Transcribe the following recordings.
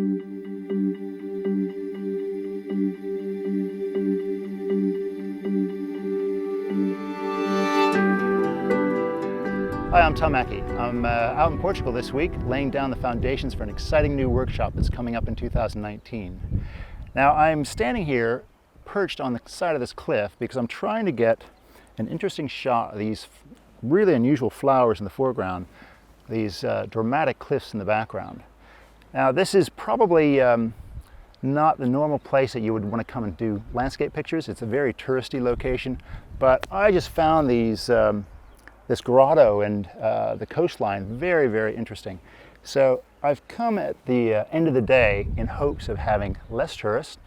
Hi, I'm Tom Mackie. I'm out in Portugal this week laying down the foundations for an exciting new workshop that's coming up in 2019. Now I'm standing here perched on the side of this cliff because I'm trying to get an interesting shot of these really unusual flowers in the foreground, these dramatic cliffs in the background. Now this is probably not the normal place that you would want to come and do landscape pictures. It's a very touristy location, but I just found these this grotto and the coastline very, very interesting. So I've come at the end of the day in hopes of having less tourists.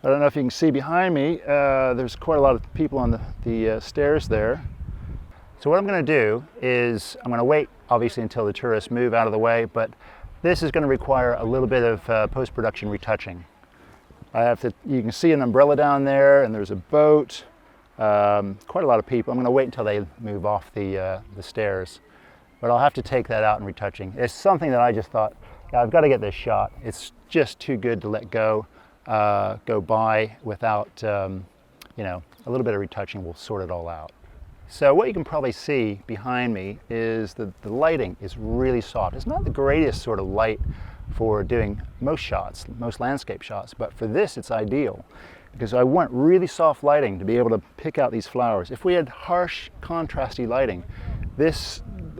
I don't know if you can see behind me, there's quite a lot of people on the stairs there. So what I'm going to do is I'm going to wait obviously until the tourists move out of the way, but this is going to require a little bit of post-production retouching. You can see an umbrella down there and there's a boat. Quite a lot of people. I'm going to wait until they move off the stairs, but I'll have to take that out in retouching. It's something that I just thought, yeah, I've got to get this shot. It's just too good to let go by without, you know, a little bit of retouching will sort it all out. So what you can probably see behind me is the lighting is really soft. It's not the greatest sort of light for doing most shots, most landscape shots, but for this it's ideal, because I want really soft lighting to be able to pick out these flowers. If we had harsh, contrasty lighting,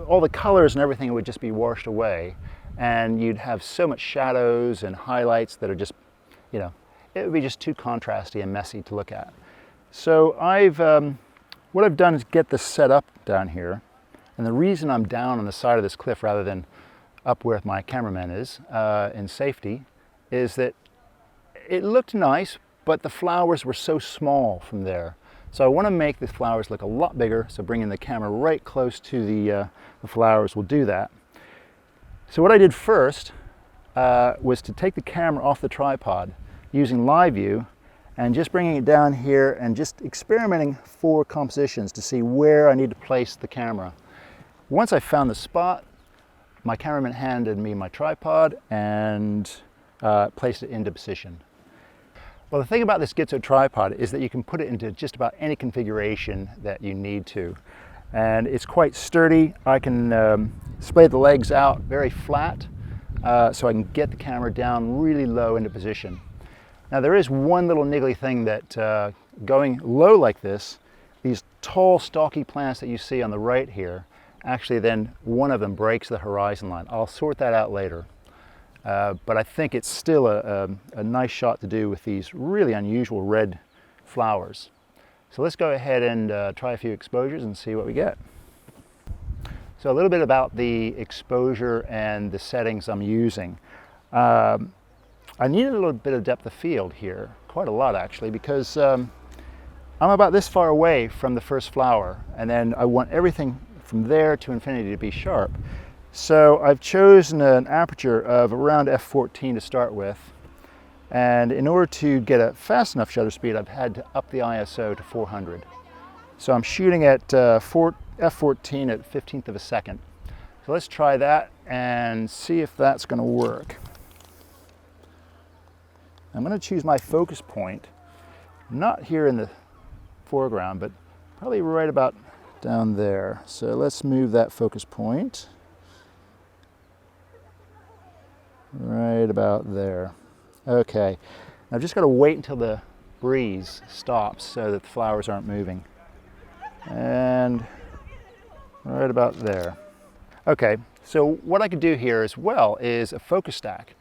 all the colors and everything would just be washed away, and you'd have so much shadows and highlights that are just, you know, it would be just too contrasty and messy to look at. So what I've done is get this set up down here, and the reason I'm down on the side of this cliff rather than up where my cameraman is in safety is that it looked nice, but the flowers were so small from there. So I want to make the flowers look a lot bigger, so bringing the camera right close to the flowers will do that. So what I did first was to take the camera off the tripod using live view and just bringing it down here and just experimenting for compositions to see where I need to place the camera. Once I found the spot, my cameraman handed me my tripod and placed it into position. Well, the thing about this Gitzo tripod is that you can put it into just about any configuration that you need to. And it's quite sturdy. I can splay the legs out very flat so I can get the camera down really low into position. Now there is one little niggly thing that going low like this, these tall stocky plants that you see on the right here, actually then one of them breaks the horizon line. I'll sort that out later. But I think it's still a nice shot to do with these really unusual red flowers. So let's go ahead and try a few exposures and see what we get. So a little bit about the exposure and the settings I'm using. I needed a little bit of depth of field here, quite a lot actually, because I'm about this far away from the first flower, and then I want everything from there to infinity to be sharp. So I've chosen an aperture of around f14 to start with, and in order to get a fast enough shutter speed I've had to up the ISO to 400. So I'm shooting at f14 at 15th of a second. So let's try that and see if that's going to work. I'm going to choose my focus point, not here in the foreground, but probably right about down there. So let's move that focus point. Right about there. Okay, I've just got to wait until the breeze stops so that the flowers aren't moving. And right about there. Okay, so what I could do here as well is a focus stack.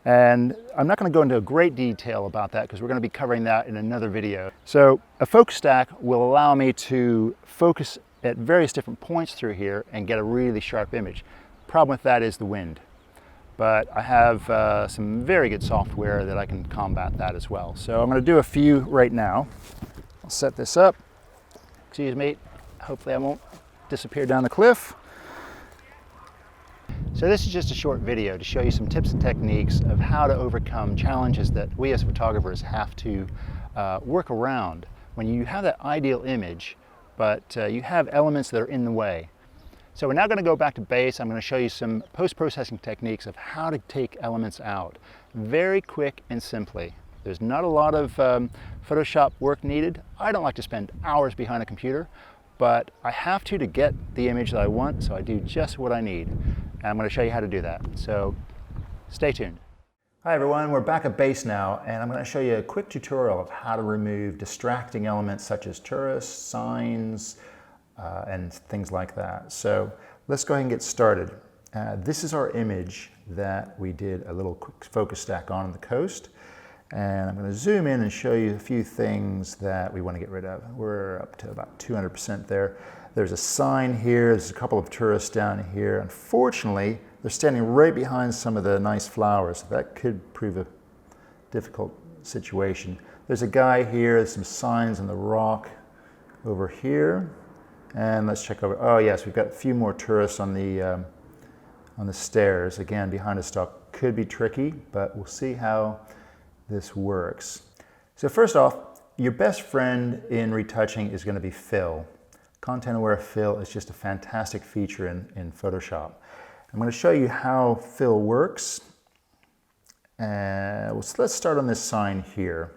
And I'm not going to go into great detail about that because we're going to be covering that in another video. So a focus stack will allow me to focus at various different points through here and get a really sharp image. Problem with that is the wind. But I have some very good software that I can combat that as well. So I'm going to do a few right now. I'll set this up. Excuse me. Hopefully I won't disappear down the cliff. So this is just a short video to show you some tips and techniques of how to overcome challenges that we as photographers have to work around when you have that ideal image, but you have elements that are in the way. So we're now going to go back to base. I'm going to show you some post-processing techniques of how to take elements out. Very quick and simply. There's not a lot of Photoshop work needed. I don't like to spend hours behind a computer, but I have to get the image that I want, so I do just what I need. And I'm going to show you how to do that. So stay tuned. Hi everyone, we're back at base now, and I'm going to show you a quick tutorial of how to remove distracting elements such as tourists, signs, and things like that. So let's go ahead and get started. This is our image that we did a little quick focus stack on the coast. And I'm going to zoom in and show you a few things that we want to get rid of. We're up to about 200% there. There's a sign here. There's a couple of tourists down here. Unfortunately, they're standing right behind some of the nice flowers. That could prove a difficult situation. There's a guy here. There's some signs on the rock over here. And let's check over. Oh yes, we've got a few more tourists on the stairs. Again, behind a stalk. Could be tricky, but we'll see how this works. So first off, your best friend in retouching is going to be fill. Content-aware fill is just a fantastic feature in Photoshop. I'm going to show you how fill works. Let's start on this sign here.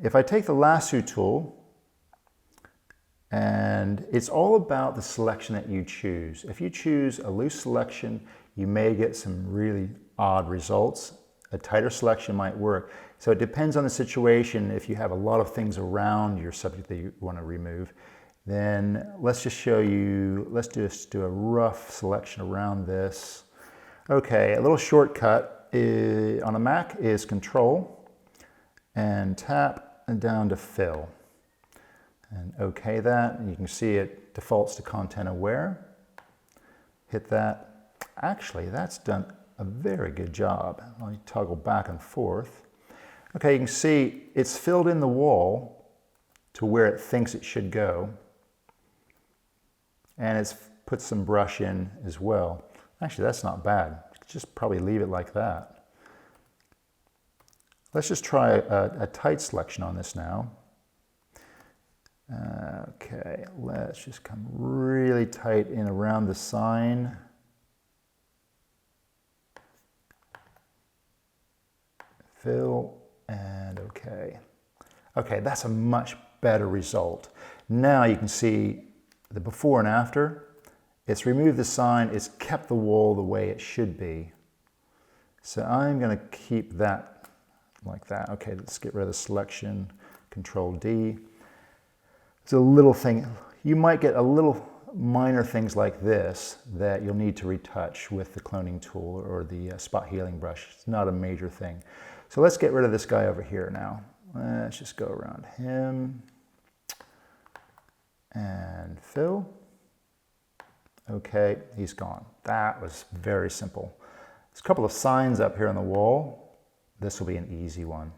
If I take the lasso tool, and it's all about the selection that you choose. If you choose a loose selection, you may get some really odd results. A tighter selection might work. So it depends on the situation. If you have a lot of things around your subject that you want to remove, then let's just show you, let's just do a rough selection around this. Okay, a little shortcut on a Mac is Control and tap and down to fill. And OK that, and you can see it defaults to content aware. Hit that. Actually, that's done a very good job. I'll toggle back and forth. Okay, you can see it's filled in the wall to where it thinks it should go. And it's put some brush in as well. Actually, that's not bad. Just probably leave it like that. Let's just try a tight selection on this now. Okay, let's just come really tight in around the sign. Fill, and okay. Okay, that's a much better result. Now you can see the before and after. It's removed the sign, it's kept the wall the way it should be. So I'm going to keep that like that. Okay, let's get rid of the selection, Control D. It's a little thing, you might get a little minor things like this that you'll need to retouch with the cloning tool or the spot healing brush. It's not a major thing. So let's get rid of this guy over here now. Let's just go around him and fill. Okay, he's gone. That was very simple. There's a couple of signs up here on the wall. This will be an easy one.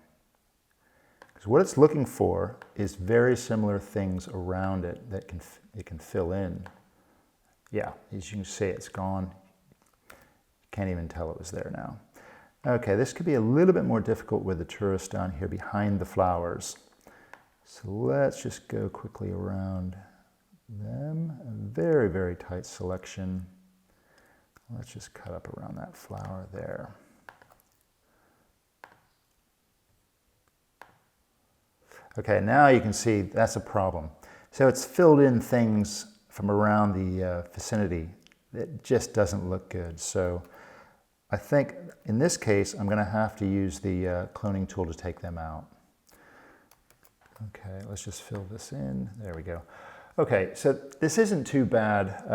Because what it's looking for is very similar things around it that it can fill in. Yeah, as you can see, it's gone. Can't even tell it was there now. Okay, this could be a little bit more difficult with the tourists down here behind the flowers. So let's just go quickly around them. A very, very tight selection. Let's just cut up around that flower there. Okay, now you can see that's a problem. So it's filled in things from around the vicinity. It just doesn't look good. So I think in this case, I'm going to have to use the cloning tool to take them out. Okay, let's just fill this in. There we go. Okay, so this isn't too bad.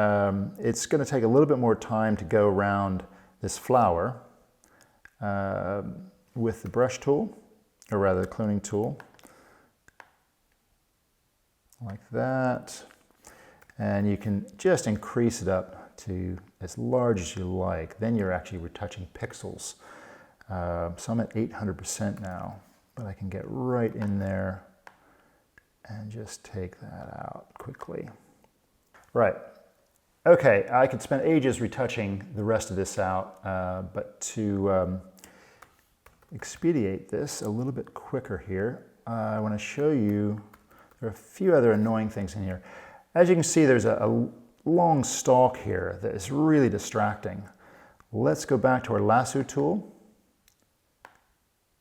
It's going to take a little bit more time to go around this flower with the brush tool, or rather the cloning tool. Like that. And you can just increase it up to as large as you like. Then you're actually retouching pixels. So I'm at 800% now, but I can get right in there and just take that out quickly. Right. Okay, I could spend ages retouching the rest of this out, but to expedite this a little bit quicker here, I want to show you, there are a few other annoying things in here. As you can see, there's a long stalk here that is really distracting. Let's go back to our lasso tool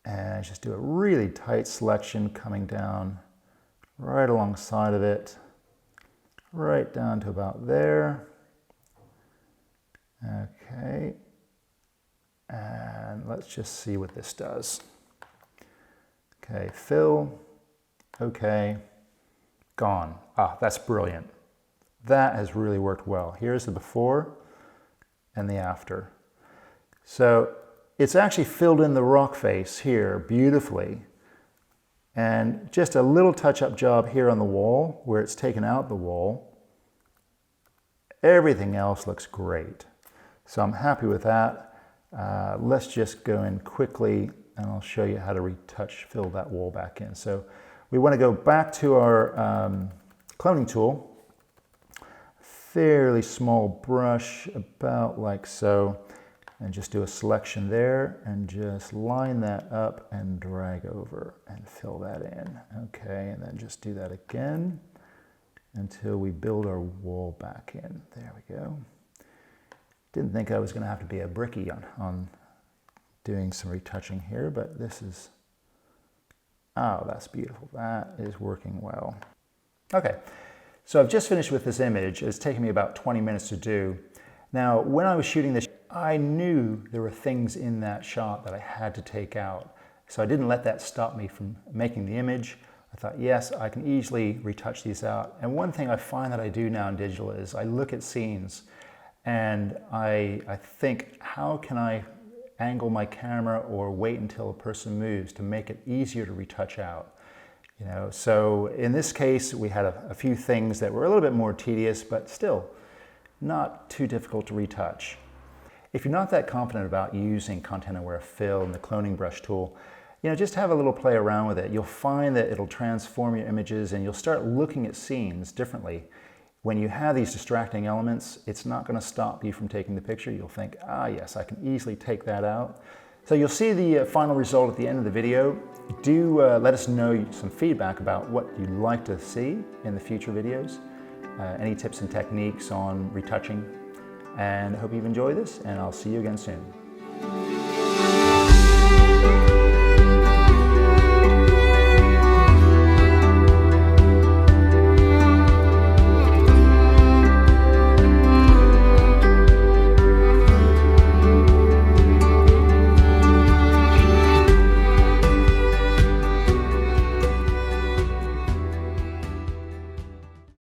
and just do a really tight selection coming down right alongside of it, right down to about there. Okay, and let's just see what this does. Okay, fill, okay, gone. Ah, that's brilliant. That has really worked well. Here's the before and the after. So it's actually filled in the rock face here beautifully. And just a little touch-up job here on the wall where it's taken out the wall. Everything else looks great. So I'm happy with that. Let's just go in quickly and I'll show you how to retouch, fill that wall back in. So we want to go back to our cloning tool. Fairly small brush, about like so, and just do a selection there and just line that up and drag over and fill that in. Okay, and then just do that again until we build our wall back in. There we go. Didn't think I was going to have to be a brickie on doing some retouching here, but this is, oh, that's beautiful. That is working well. Okay. So I've just finished with this image. It's taken me about 20 minutes to do. Now, when I was shooting this, I knew there were things in that shot that I had to take out. So I didn't let that stop me from making the image. I thought, yes, I can easily retouch these out. And one thing I find that I do now in digital is I look at scenes and I think, how can I angle my camera or wait until a person moves to make it easier to retouch out? You know, so in this case, we had a few things that were a little bit more tedious, but still not too difficult to retouch. If you're not that confident about using content-aware fill and the cloning brush tool, you know, just have a little play around with it. You'll find that it'll transform your images and you'll start looking at scenes differently. When you have these distracting elements, it's not going to stop you from taking the picture. You'll think, ah, yes, I can easily take that out. So you'll see the final result at the end of the video. Do let us know some feedback about what you'd like to see in the future videos, any tips and techniques on retouching, and I hope you've enjoyed this, and I'll see you again soon.